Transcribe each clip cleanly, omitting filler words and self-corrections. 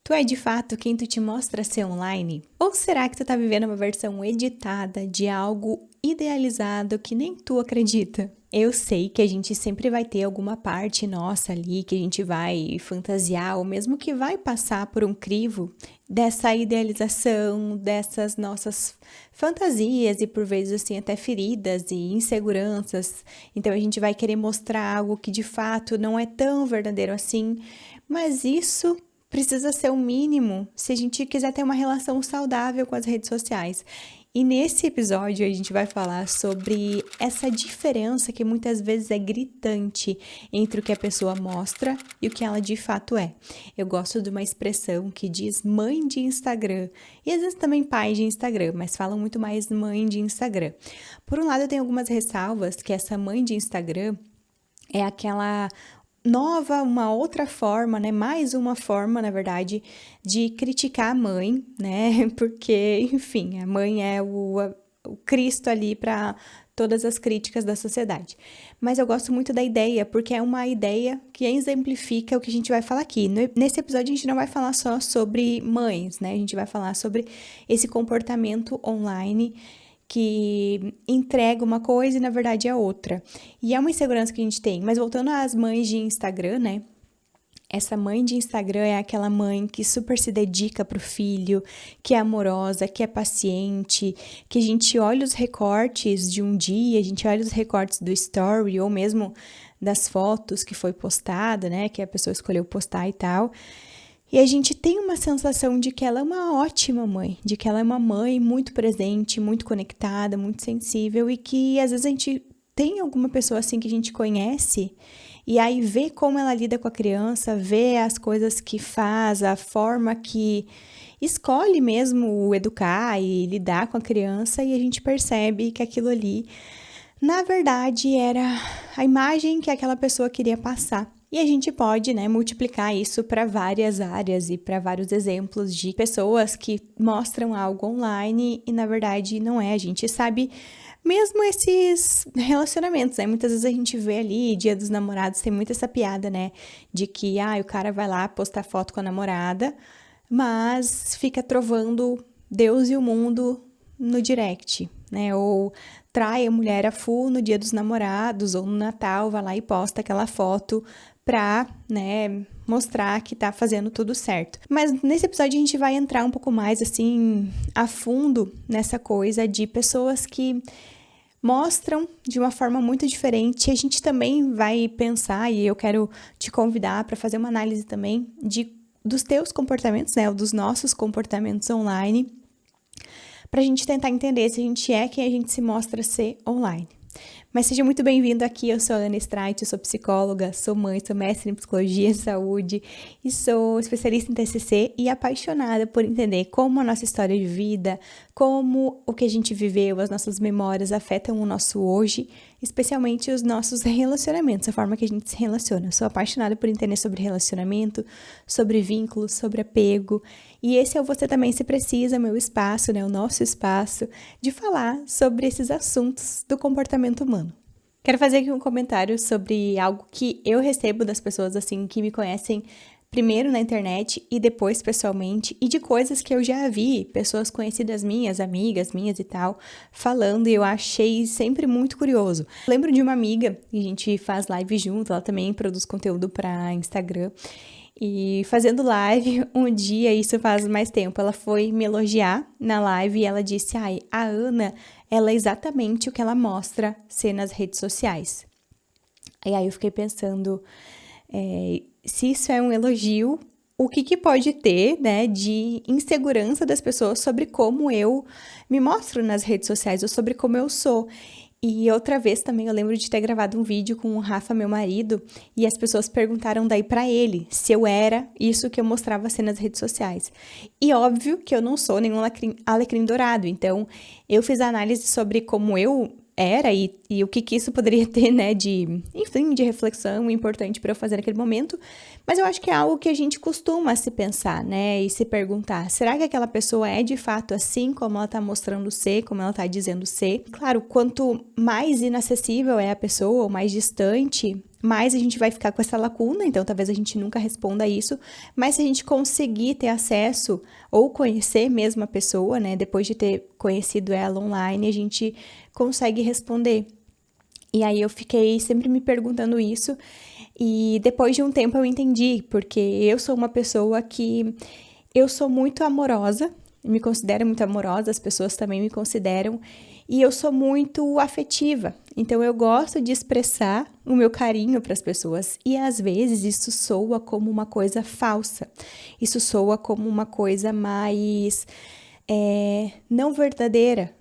Tu é de fato quem tu te mostra ser online? Ou será que tu tá vivendo uma versão editada de algo idealizado que nem tu acredita? Eu sei que a gente sempre vai ter alguma parte nossa ali que a gente vai fantasiar ou mesmo que vai passar por um crivo dessa idealização, dessas nossas fantasias e por vezes assim até feridas e inseguranças. Então a gente vai querer mostrar algo que de fato não é tão verdadeiro assim, mas isso precisa ser o mínimo se a gente quiser ter uma relação saudável com as redes sociais. E nesse episódio a gente vai falar sobre essa diferença que muitas vezes é gritante entre o que a pessoa mostra e o que ela de fato é. Eu gosto de uma expressão que diz mãe de Instagram, e às vezes também pai de Instagram, mas falam muito mais mãe de Instagram. Por um lado, eu tenho algumas ressalvas que essa mãe de Instagram é aquela uma outra forma, né? Mais uma forma, na verdade, de criticar a mãe, né? Porque, enfim, a mãe é o Cristo ali para todas as críticas da sociedade. Mas eu gosto muito da ideia, porque é uma ideia que exemplifica o que a gente vai falar aqui. Nesse episódio, a gente não vai falar só sobre mães, né? A gente vai falar sobre esse comportamento online que entrega uma coisa e na verdade é outra. E é uma insegurança que a gente tem. Mas voltando às mães de Instagram, né? Essa mãe de Instagram é aquela mãe que super se dedica pro filho, que é amorosa, que é paciente, que a gente olha os recortes de um dia, a gente olha os recortes do story ou mesmo das fotos que foi postada, né? Que a pessoa escolheu postar e tal. E a gente tem uma sensação de que ela é uma ótima mãe, de que ela é uma mãe muito presente, muito conectada, muito sensível e que às vezes a gente tem alguma pessoa assim que a gente conhece e aí vê como ela lida com a criança, vê as coisas que faz, a forma que escolhe mesmo educar e lidar com a criança e a gente percebe que aquilo ali, na verdade, era a imagem que aquela pessoa queria passar. E a gente pode, né, multiplicar isso para várias áreas e para vários exemplos de pessoas que mostram algo online e, na verdade, não é. A gente sabe mesmo esses relacionamentos, né? Muitas vezes a gente vê ali, Dia dos Namorados, tem muito essa piada, né? De que, o cara vai lá postar foto com a namorada, mas fica trovando Deus e o mundo no direct, né? Ou trai a mulher a full no Dia dos Namorados ou no Natal, vai lá e posta aquela foto pra, né, mostrar que tá fazendo tudo certo. Mas nesse episódio a gente vai entrar um pouco mais, assim, a fundo nessa coisa de pessoas que mostram de uma forma muito diferente. A gente também vai pensar, e eu quero te convidar para fazer uma análise também dos teus comportamentos, né, ou dos nossos comportamentos online, pra gente tentar entender se a gente é quem a gente se mostra ser online. Mas seja muito bem-vindo aqui, eu sou a Ana Streit, eu sou psicóloga, sou mãe, sou mestre em psicologia e saúde e sou especialista em TCC e apaixonada por entender como a nossa história de vida, como o que a gente viveu, as nossas memórias afetam o nosso hoje, especialmente os nossos relacionamentos, a forma que a gente se relaciona. Eu sou apaixonada por entender sobre relacionamento, sobre vínculos, sobre apego e esse é o Você Também Se Precisa, meu espaço, né, o nosso espaço de falar sobre esses assuntos do comportamento humano. Quero fazer aqui um comentário sobre algo que eu recebo das pessoas assim que me conhecem primeiro na internet e depois pessoalmente, e de coisas que eu já vi pessoas conhecidas minhas, amigas minhas e tal, falando, e eu achei sempre muito curioso. Lembro de uma amiga, e a gente faz live junto, ela também produz conteúdo para Instagram, e fazendo live um dia, isso faz mais tempo, ela foi me elogiar na live e ela disse, a Ana, ela é exatamente o que ela mostra ser nas redes sociais. E aí eu fiquei pensando, se isso é um elogio, o que pode ter, né, de insegurança das pessoas sobre como eu me mostro nas redes sociais ou sobre como eu sou. E outra vez também eu lembro de ter gravado um vídeo com o Rafa, meu marido, e as pessoas perguntaram daí pra ele se eu era isso que eu mostrava assim nas redes sociais. E óbvio que eu não sou nenhum alecrim dourado, então eu fiz a análise sobre como eu era e o que isso poderia ter, né, de reflexão importante para eu fazer naquele momento, Mas eu acho que é algo que a gente costuma se pensar, né? E se perguntar, será que aquela pessoa é de fato assim como ela tá mostrando ser, como ela tá dizendo ser? Claro, quanto mais inacessível é a pessoa, ou mais distante, mais a gente vai ficar com essa lacuna, então talvez a gente nunca responda isso, mas se a gente conseguir ter acesso ou conhecer mesmo a pessoa, né, depois de ter conhecido ela online, a gente consegue responder. E aí eu fiquei sempre me perguntando isso, e depois de um tempo eu entendi, porque eu sou uma pessoa que eu sou muito amorosa, me considero muito amorosa, as pessoas também me consideram, e eu sou muito afetiva. Então eu gosto de expressar o meu carinho para as pessoas, e às vezes isso soa como uma coisa falsa. Isso soa como uma coisa mais não verdadeira,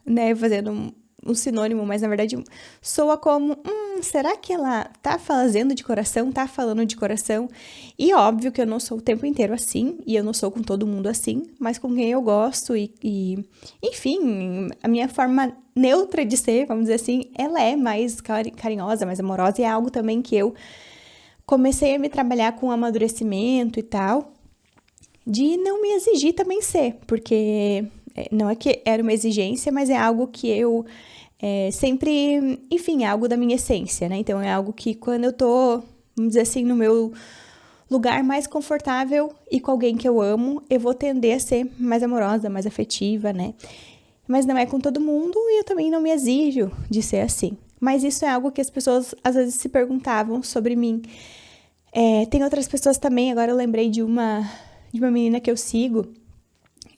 né? Fazendo um sinônimo, mas na verdade soa como, será que ela tá fazendo de coração, tá falando de coração? E óbvio que eu não sou o tempo inteiro assim, e eu não sou com todo mundo assim, mas com quem eu gosto enfim, a minha forma neutra de ser, vamos dizer assim, ela é mais carinhosa, mais amorosa, e é algo também que eu comecei a me trabalhar com amadurecimento e tal, de não me exigir também ser, porque não é que era uma exigência, mas é algo que eu sempre, enfim, é algo da minha essência, né? Então é algo que quando eu tô, vamos dizer assim, no meu lugar mais confortável e com alguém que eu amo, eu vou tender a ser mais amorosa, mais afetiva, né? Mas não é com todo mundo e eu também não me exijo de ser assim. Mas isso é algo que as pessoas às vezes se perguntavam sobre mim. Tem outras pessoas também, agora eu lembrei de uma menina que eu sigo.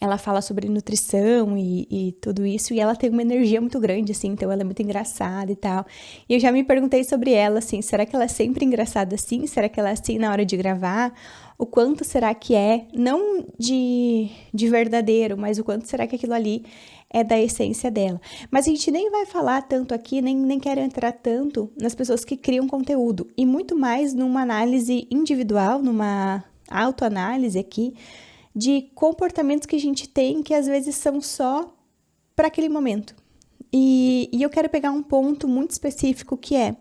Ela fala sobre nutrição e tudo isso, e ela tem uma energia muito grande, assim, então ela é muito engraçada e tal. E eu já me perguntei sobre ela, assim, será que ela é sempre engraçada assim? Será que ela é assim na hora de gravar? O quanto será que é, não de verdadeiro, mas o quanto será que aquilo ali é da essência dela? Mas a gente nem vai falar tanto aqui, nem quero entrar tanto nas pessoas que criam conteúdo, e muito mais numa análise individual, numa autoanálise aqui, de comportamentos que a gente tem que às vezes são só para aquele momento. E eu quero pegar um ponto muito específico que é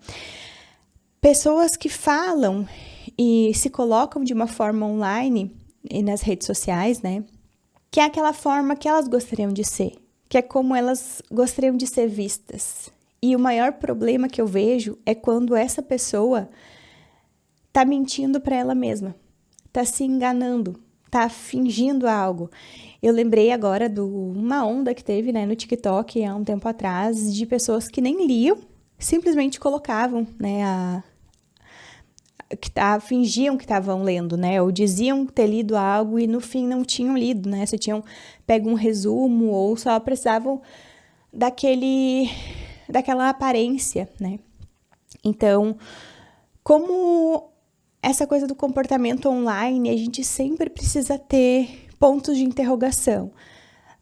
pessoas que falam e se colocam de uma forma online e nas redes sociais, né? Que é aquela forma que elas gostariam de ser, que é como elas gostariam de ser vistas. E o maior problema que eu vejo é quando essa pessoa tá mentindo para ela mesma, tá se enganando, tá fingindo algo. Eu lembrei agora de uma onda que teve, né, no TikTok há um tempo atrás, de pessoas que nem liam, simplesmente colocavam, né, fingiam que estavam lendo, né, ou diziam ter lido algo e no fim não tinham lido, né, só tinham pego um resumo ou só precisavam daquela aparência, né. Então, como essa coisa do comportamento online, a gente sempre precisa ter pontos de interrogação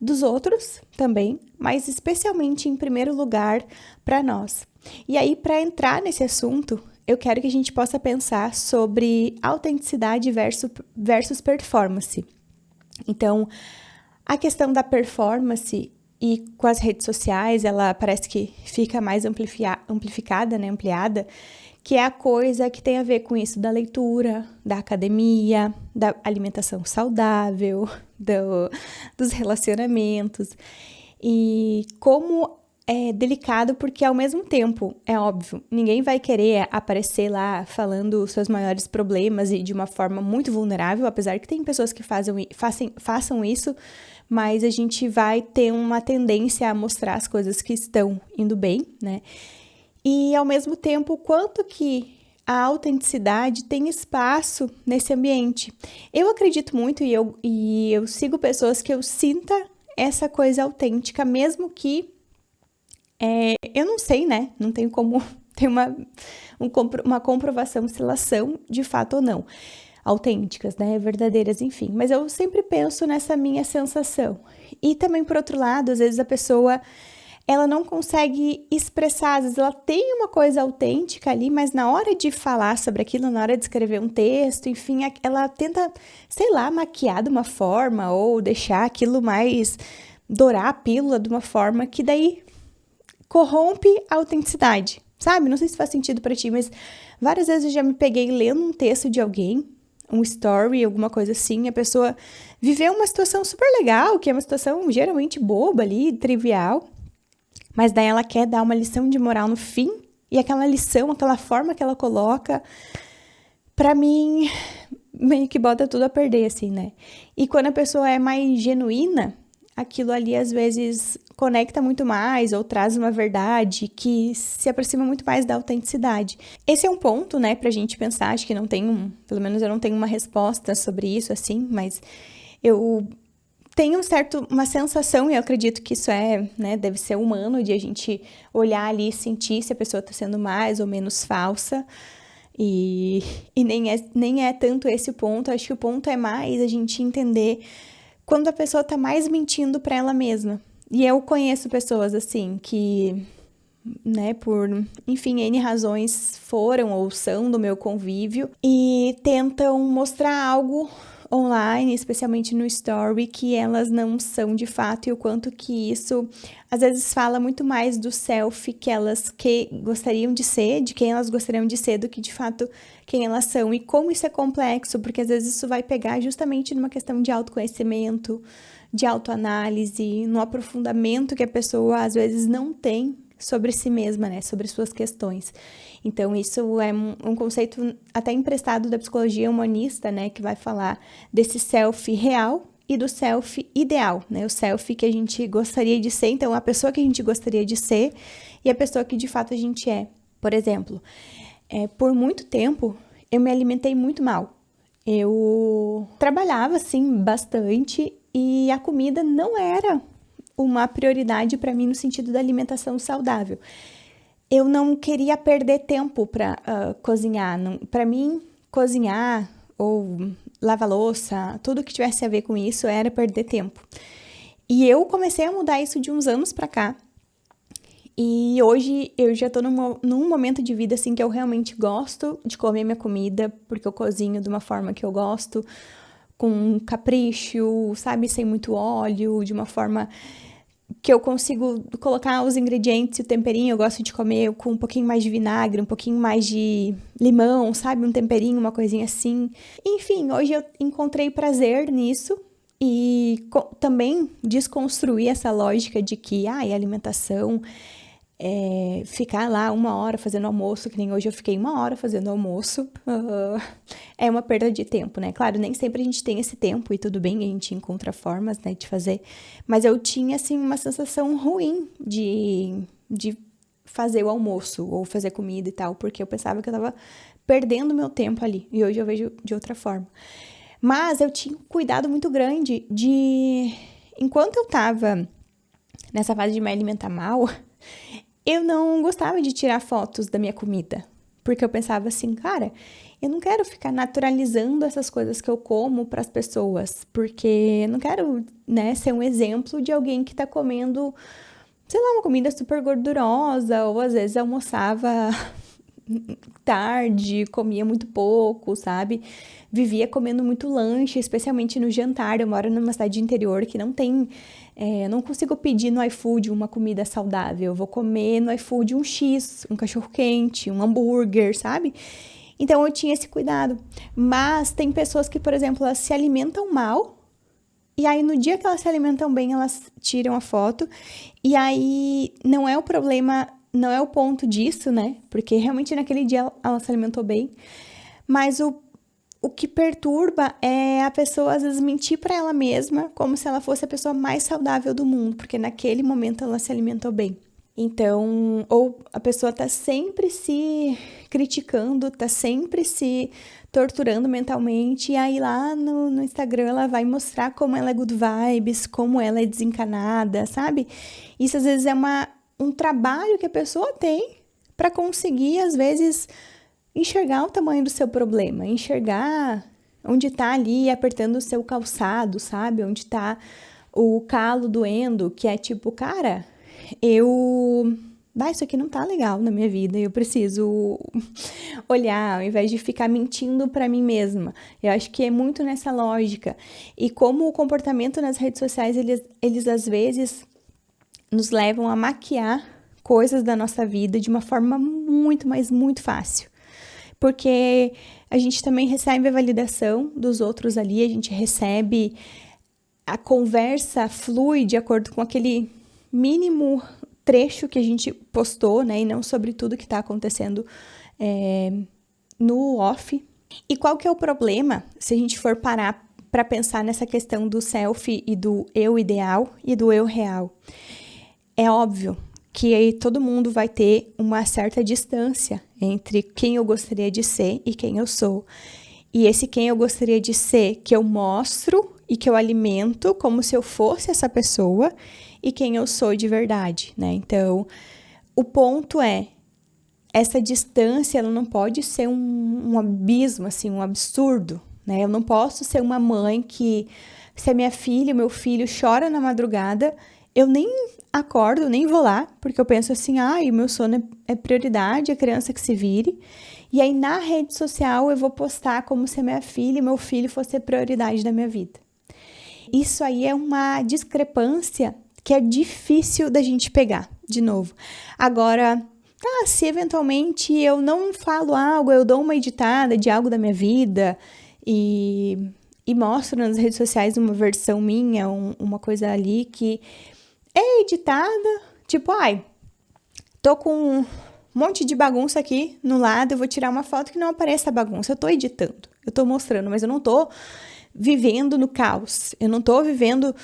dos outros também, mas especialmente em primeiro lugar para nós. E aí, para entrar nesse assunto, eu quero que a gente possa pensar sobre autenticidade versus performance. Então, a questão da performance e com as redes sociais, ela parece que fica mais amplificada, né, ampliada, que é a coisa que tem a ver com isso da leitura, da academia, da alimentação saudável, dos relacionamentos. E como é delicado, porque ao mesmo tempo, é óbvio, ninguém vai querer aparecer lá falando os seus maiores problemas e de uma forma muito vulnerável, apesar que tem pessoas que façam isso, mas a gente vai ter uma tendência a mostrar as coisas que estão indo bem, né? E, ao mesmo tempo, o quanto que a autenticidade tem espaço nesse ambiente. Eu acredito muito e eu sigo pessoas que eu sinta essa coisa autêntica, mesmo que eu não sei, né? Não tenho como ter uma comprovação se elas são de fato ou não autênticas, né? Verdadeiras, enfim. Mas eu sempre penso nessa minha sensação. E também, por outro lado, às vezes a pessoa ela não consegue expressar, às vezes ela tem uma coisa autêntica ali, mas na hora de falar sobre aquilo, na hora de escrever um texto, enfim, ela tenta, sei lá, maquiar de uma forma ou deixar aquilo mais, dourar a pílula de uma forma que daí corrompe a autenticidade, sabe? Não sei se faz sentido pra ti, mas várias vezes eu já me peguei lendo um texto de alguém um story, alguma coisa assim, a pessoa viveu uma situação super legal, que é uma situação geralmente boba ali, trivial, mas daí ela quer dar uma lição de moral no fim, e aquela lição, aquela forma que ela coloca, pra mim, meio que bota tudo a perder, assim, né? E quando a pessoa é mais genuína, aquilo ali às vezes conecta muito mais ou traz uma verdade que se aproxima muito mais da autenticidade. Esse é um ponto, né, pra gente pensar, acho que não tem pelo menos eu não tenho uma resposta sobre isso, assim, mas eu tenho uma sensação, e eu acredito que isso né, deve ser humano, de a gente olhar ali e sentir se a pessoa tá sendo mais ou menos falsa, e nem é tanto esse o ponto, acho que o ponto é mais a gente entender quando a pessoa tá mais mentindo pra ela mesma. E eu conheço pessoas, assim, que, né, por, enfim, N razões foram ou são do meu convívio e tentam mostrar algo online, especialmente no story, que elas não são de fato, e o quanto que isso às vezes fala muito mais do self que gostariam de ser, de quem elas gostariam de ser, do que de fato quem elas são. E como isso é complexo, porque às vezes isso vai pegar justamente numa questão de autoconhecimento, de autoanálise, no aprofundamento que a pessoa às vezes não tem sobre si mesma, né, sobre suas questões. Então, isso é um conceito até emprestado da psicologia humanista, né, que vai falar desse self real e do self ideal, né, o self que a gente gostaria de ser, então, a pessoa que a gente gostaria de ser e a pessoa que de fato a gente é. Por exemplo, por muito tempo, eu me alimentei muito mal. Eu trabalhava, assim, bastante e a comida não era uma prioridade para mim no sentido da alimentação saudável. Eu não queria perder tempo para cozinhar. Para mim, cozinhar ou lavar louça, tudo que tivesse a ver com isso era perder tempo. E eu comecei a mudar isso de uns anos para cá. E hoje eu já tô num momento de vida assim que eu realmente gosto de comer minha comida, porque eu cozinho de uma forma que eu gosto, com capricho, sabe, sem muito óleo, de uma forma que eu consigo colocar os ingredientes e o temperinho. Eu gosto de comer com um pouquinho mais de vinagre, um pouquinho mais de limão, sabe? Um temperinho, uma coisinha assim. Enfim, hoje eu encontrei prazer nisso e também desconstruir essa lógica de que a alimentação ficar lá 1 hora fazendo almoço, que nem hoje eu fiquei 1 hora fazendo almoço, é uma perda de tempo, né? Claro, nem sempre a gente tem esse tempo e tudo bem, a gente encontra formas, né, de fazer, mas eu tinha, assim, uma sensação ruim de fazer o almoço ou fazer comida e tal, porque eu pensava que eu tava perdendo meu tempo ali, e hoje eu vejo de outra forma. Mas eu tinha um cuidado muito grande enquanto eu tava nessa fase de me alimentar mal, eu não gostava de tirar fotos da minha comida, porque eu pensava assim, cara, eu não quero ficar naturalizando essas coisas que eu como para as pessoas, porque eu não quero, né, ser um exemplo de alguém que tá comendo, sei lá, uma comida super gordurosa, ou às vezes almoçava tarde, comia muito pouco, sabe? Vivia comendo muito lanche, especialmente no jantar. Eu moro numa cidade interior que não tem... não consigo pedir no iFood uma comida saudável. Eu vou comer no iFood um X, um cachorro-quente, um hambúrguer, sabe? Então, eu tinha esse cuidado. Mas tem pessoas que, por exemplo, elas se alimentam mal, e aí no dia que elas se alimentam bem, elas tiram a foto, e aí não é o problema... Não é o ponto disso, né? Porque realmente naquele dia ela se alimentou bem. Mas o que perturba é a pessoa às vezes mentir pra ela mesma como se ela fosse a pessoa mais saudável do mundo, porque naquele momento ela se alimentou bem. Então, ou a pessoa tá sempre se criticando, tá sempre se torturando mentalmente, e aí lá no Instagram ela vai mostrar como ela é good vibes, como ela é desencanada, sabe? Isso às vezes é um trabalho que a pessoa tem para conseguir, às vezes, enxergar o tamanho do seu problema, enxergar onde está ali apertando o seu calçado, sabe? Onde está o calo doendo, que é tipo, cara, isso aqui não tá legal na minha vida, eu preciso olhar, ao invés de ficar mentindo para mim mesma. Eu acho que é muito nessa lógica. E como o comportamento nas redes sociais, eles às vezes nos levam a maquiar coisas da nossa vida de uma forma muito, mas muito fácil. porque a gente também recebe a validação dos outros ali, a gente recebe, a conversa flui de acordo com aquele mínimo trecho que a gente postou, né, e não sobre tudo que está acontecendo no off. E qual que é o problema, se a gente for parar para pensar nessa questão do self e do eu ideal e do eu real? É óbvio que aí todo mundo vai ter uma certa distância entre quem eu gostaria de ser e quem eu sou. E esse quem eu gostaria de ser, que eu mostro e que eu alimento como se eu fosse essa pessoa, e quem eu sou de verdade, né? Então, o ponto é, essa distância, ela não pode ser um abismo, assim, um absurdo, né? Eu não posso ser uma mãe que, se a minha filha, meu filho chora na madrugada, eu nem acordo, nem vou lá, porque eu penso assim, o meu sono é prioridade, a criança que se vire. E aí, na rede social, eu vou postar como se a minha filha e meu filho fossem a prioridade da minha vida. Isso aí é uma discrepância que é difícil da gente pegar, de novo. Agora, se eventualmente eu não falo algo, eu dou uma editada de algo da minha vida e mostro nas redes sociais uma versão minha, uma coisa ali que é editada, tipo, tô com um monte de bagunça aqui no lado, eu vou tirar uma foto que não apareça a bagunça. Eu tô editando, eu tô mostrando, mas eu não tô vivendo no caos. Eu não tô vivendo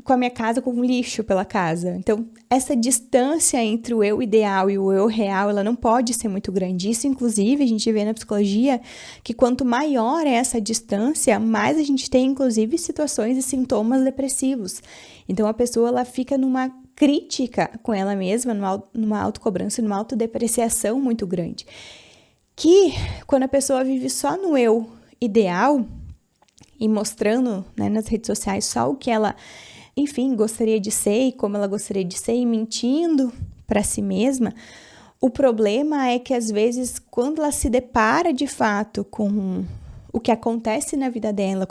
com a minha casa com lixo pela casa. Então, essa distância entre o eu ideal e o eu real, ela não pode ser muito grande. Isso, inclusive, a gente vê na psicologia que quanto maior é essa distância, mais a gente tem, inclusive, situações e sintomas depressivos. Então, a pessoa, ela fica numa crítica com ela mesma, numa autocobrança, numa autodepreciação muito grande. Que, quando a pessoa vive só no eu ideal e mostrando, né, nas redes sociais só o que ela, enfim, gostaria de ser e como ela gostaria de ser e mentindo para si mesma, o problema é que às vezes quando ela se depara de fato com o que acontece na vida dela,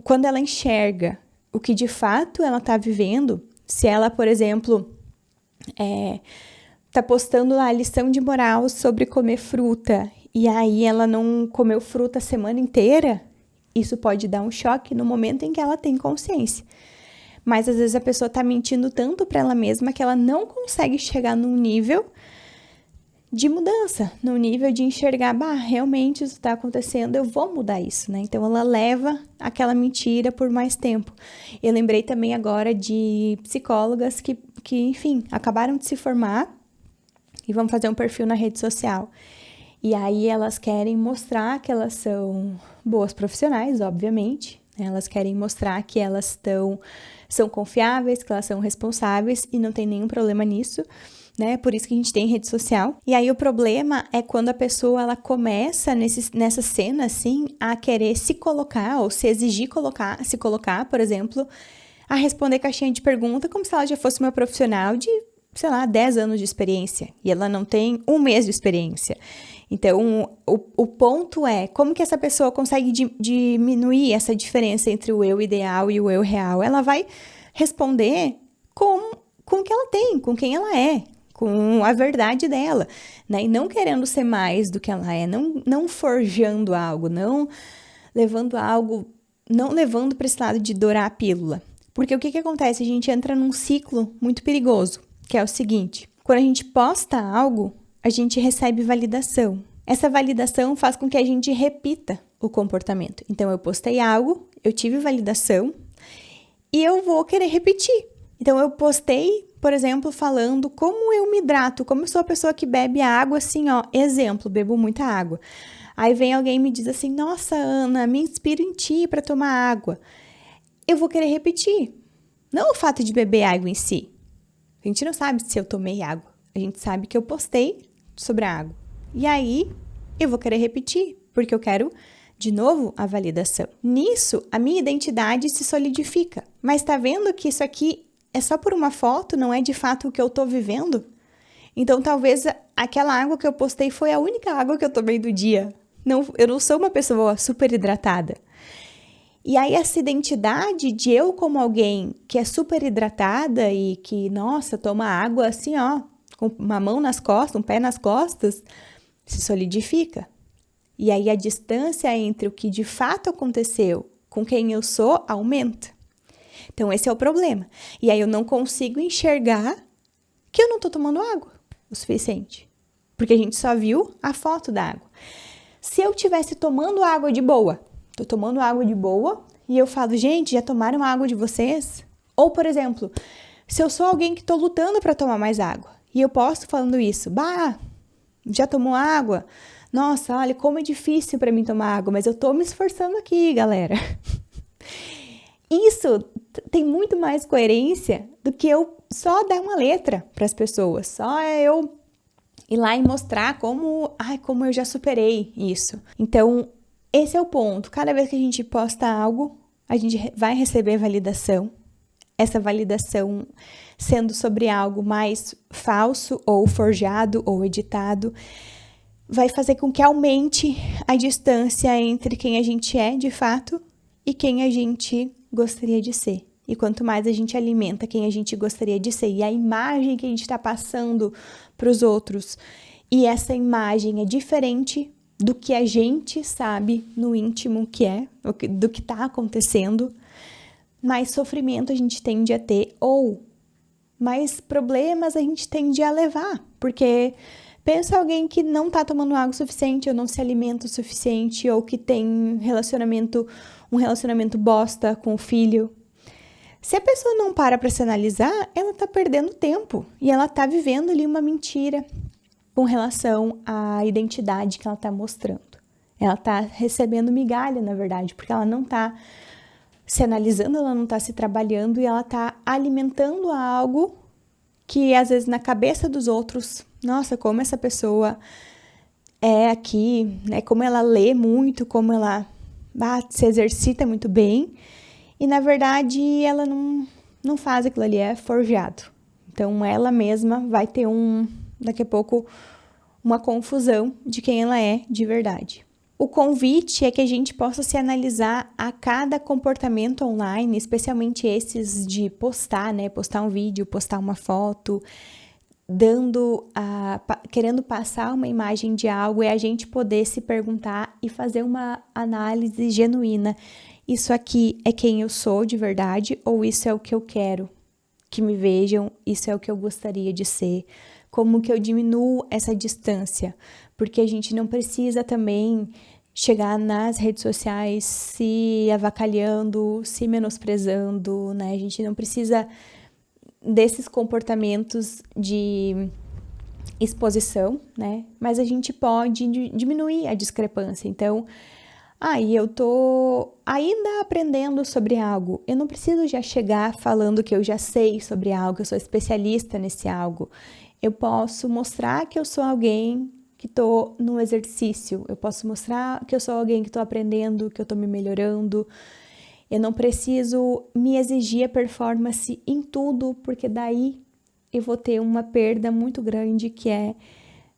quando ela enxerga o que de fato ela está vivendo, se ela, por exemplo, tá postando lá a lição de moral sobre comer fruta e aí ela não comeu fruta a semana inteira, isso pode dar um choque no momento em que ela tem consciência. Mas às vezes a pessoa tá mentindo tanto para ela mesma que ela não consegue chegar num nível de mudança, num nível de enxergar, realmente isso tá acontecendo, eu vou mudar isso, né? Então ela leva aquela mentira por mais tempo. Eu lembrei também agora de psicólogas que enfim, acabaram de se formar e vão fazer um perfil na rede social. E aí elas querem mostrar que elas são boas profissionais, obviamente. Elas querem mostrar que elas são confiáveis, que elas são responsáveis e não tem nenhum problema nisso, né? Por isso que a gente tem rede social. E aí o problema é quando a pessoa ela começa nessa cena assim a querer se colocar ou se exigir se colocar, por exemplo, a responder caixinha de pergunta como se ela já fosse uma profissional de, sei lá, 10 anos de experiência e ela não tem um mês de experiência. Então, o ponto é, como que essa pessoa consegue diminuir essa diferença entre o eu ideal e o eu real? Ela vai responder com o que ela tem, com quem ela é, com a verdade dela, né? E não querendo ser mais do que ela é, não forjando algo, não levando para esse lado de dourar a pílula. Porque o que acontece? A gente entra num ciclo muito perigoso, que é o seguinte, quando a gente posta algo, a gente recebe validação. Essa validação faz com que a gente repita o comportamento. Então, eu postei algo, eu tive validação e eu vou querer repetir. Então, eu postei, por exemplo, falando como eu me hidrato, como eu sou a pessoa que bebe água, assim, exemplo, bebo muita água. Aí vem alguém e me diz assim, nossa, Ana, me inspiro em ti para tomar água. Eu vou querer repetir. Não o fato de beber água em si. A gente não sabe se eu tomei água. A gente sabe que eu postei sobre a água. E aí, eu vou querer repetir, porque eu quero, de novo, a validação. Nisso, a minha identidade se solidifica. Mas tá vendo que isso aqui é só por uma foto, não é de fato o que eu tô vivendo? Então, talvez aquela água que eu postei foi a única água que eu tomei do dia. Eu não sou uma pessoa super hidratada. E aí, essa identidade de eu como alguém que é super hidratada e que, nossa, toma água assim, com uma mão nas costas, um pé nas costas, se solidifica. E aí a distância entre o que de fato aconteceu com quem eu sou aumenta. Então esse é o problema. E aí eu não consigo enxergar que eu não tô tomando água o suficiente. Porque a gente só viu a foto da água. Se eu tivesse tomando água de boa, tô tomando água de boa e eu falo, gente, já tomaram a água de vocês? Ou, por exemplo, se eu sou alguém que tô lutando para tomar mais água e eu posto falando isso, já tomou água? Nossa, olha como é difícil para mim tomar água, mas eu tô me esforçando aqui, galera. Isso tem muito mais coerência do que eu só dar uma letra para as pessoas, só eu ir lá e mostrar como eu já superei isso. Então, esse é o ponto. Cada vez que a gente posta algo, a gente vai receber validação. Essa validação sendo sobre algo mais falso ou forjado ou editado, vai fazer com que aumente a distância entre quem a gente é de fato e quem a gente gostaria de ser. E quanto mais a gente alimenta quem a gente gostaria de ser e a imagem que a gente está passando para os outros, e essa imagem é diferente do que a gente sabe no íntimo que é, do que está acontecendo, mais sofrimento a gente tende a ter, ou mais problemas a gente tende a levar. Porque pensa alguém que não está tomando água o suficiente, ou não se alimenta o suficiente, ou que tem um relacionamento bosta com o filho. Se a pessoa não para se analisar, ela está perdendo tempo e ela está vivendo ali uma mentira com relação à identidade que ela está mostrando. Ela está recebendo migalha, na verdade, porque ela não está se analisando, ela não está se trabalhando e ela está alimentando algo que, às vezes, na cabeça dos outros, nossa, como essa pessoa é aqui, né? Como ela lê muito, como ela se exercita muito bem. E, na verdade, ela não faz aquilo ali, é forjado. Então, ela mesma vai ter daqui a pouco, uma confusão de quem ela é de verdade. O convite é que a gente possa se analisar a cada comportamento online, especialmente esses de postar, né? Postar um vídeo, postar uma foto, querendo passar uma imagem de algo, e a gente poder se perguntar e fazer uma análise genuína. Isso aqui é quem eu sou de verdade, ou isso é o que eu quero que me vejam, isso é o que eu gostaria de ser? Como que eu diminuo essa distância? Porque a gente não precisa também chegar nas redes sociais se avacalhando, se menosprezando, né? A gente não precisa desses comportamentos de exposição, né? Mas a gente pode diminuir a discrepância. Então, eu tô ainda aprendendo sobre algo. Eu não preciso já chegar falando que eu já sei sobre algo, que eu sou especialista nesse algo. Eu posso mostrar que eu sou alguém que tô no exercício. Eu posso mostrar que eu sou alguém que tô aprendendo, que eu tô me melhorando. Eu não preciso me exigir a performance em tudo, porque daí eu vou ter uma perda muito grande, que é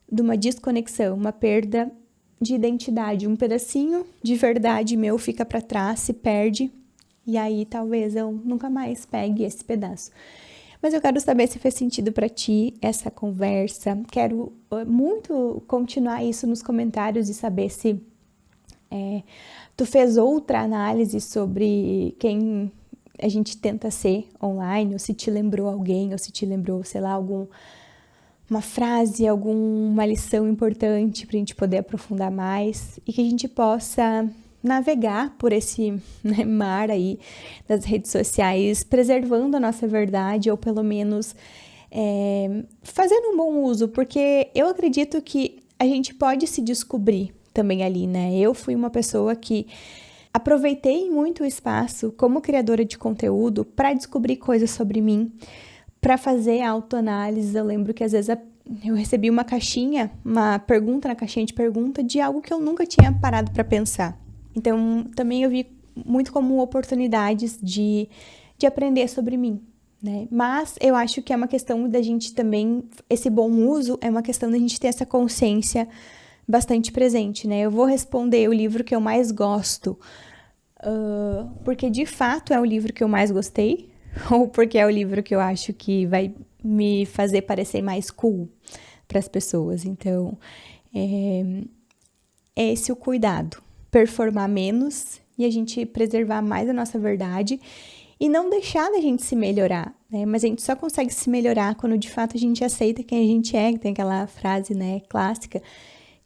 de uma desconexão, uma perda de identidade. Um pedacinho de verdade meu fica para trás, se perde, e aí talvez eu nunca mais pegue esse pedaço. Mas eu quero saber se fez sentido para ti essa conversa. Quero muito continuar isso nos comentários e saber se tu fez outra análise sobre quem a gente tenta ser online, ou se te lembrou alguém, ou se te lembrou, sei lá, uma frase, alguma lição importante para a gente poder aprofundar mais, e que a gente possa navegar por esse mar aí das redes sociais, preservando a nossa verdade, ou pelo menos fazendo um bom uso, porque eu acredito que a gente pode se descobrir também ali, né? Eu fui uma pessoa que aproveitei muito o espaço como criadora de conteúdo para descobrir coisas sobre mim, para fazer autoanálise. Eu lembro que às vezes eu recebi uma pergunta na caixinha de pergunta de algo que eu nunca tinha parado para pensar. Então, também eu vi muito como oportunidades de aprender sobre mim, né? Mas eu acho que é uma questão da gente também, esse bom uso é uma questão da gente ter essa consciência bastante presente, né? Eu vou responder o livro que eu mais gosto, porque de fato é o livro que eu mais gostei, ou porque é o livro que eu acho que vai me fazer parecer mais cool para as pessoas. Então, É esse o cuidado, performar menos e a gente preservar mais a nossa verdade e não deixar da gente se melhorar, né? Mas a gente só consegue se melhorar quando de fato a gente aceita quem a gente é, que tem aquela frase, né, clássica,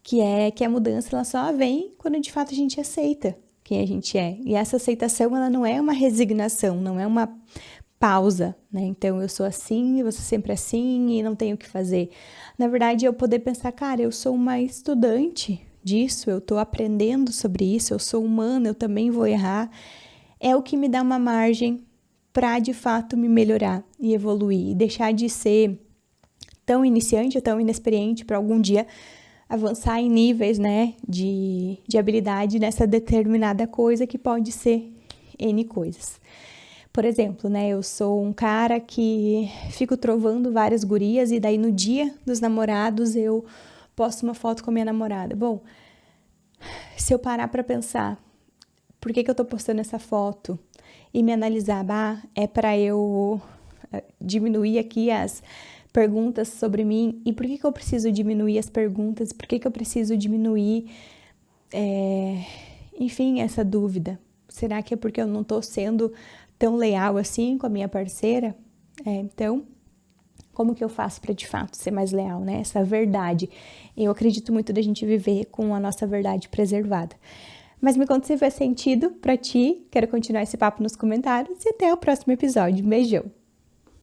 que é que a mudança ela só vem quando de fato a gente aceita quem a gente é. E essa aceitação, ela não é uma resignação, não é uma pausa, né? Então, eu sou assim, eu vou ser sempre assim e não tenho o que fazer. Na verdade, eu poder pensar, cara, eu sou uma estudante disso, eu tô aprendendo sobre isso, eu sou humana, eu também vou errar. É o que me dá uma margem para, de fato, me melhorar e evoluir. E deixar de ser tão iniciante ou tão inexperiente para algum dia avançar em níveis, né, de habilidade nessa determinada coisa que pode ser N coisas. Por exemplo, né, eu sou um cara que fico trovando várias gurias e daí no dia dos namorados eu posto uma foto com a minha namorada. Bom, se eu parar para pensar, por que eu tô postando essa foto e me analisar, é para eu diminuir aqui as perguntas sobre mim e por que eu preciso diminuir as perguntas, por que eu preciso diminuir, enfim, essa dúvida. Será que é porque eu não tô sendo tão leal assim com a minha parceira? Então, como que eu faço para de fato ser mais leal, né? Essa verdade. Eu acredito muito da gente viver com a nossa verdade preservada. Mas me conta se faz sentido para ti. Quero continuar esse papo nos comentários e até o próximo episódio. Beijão!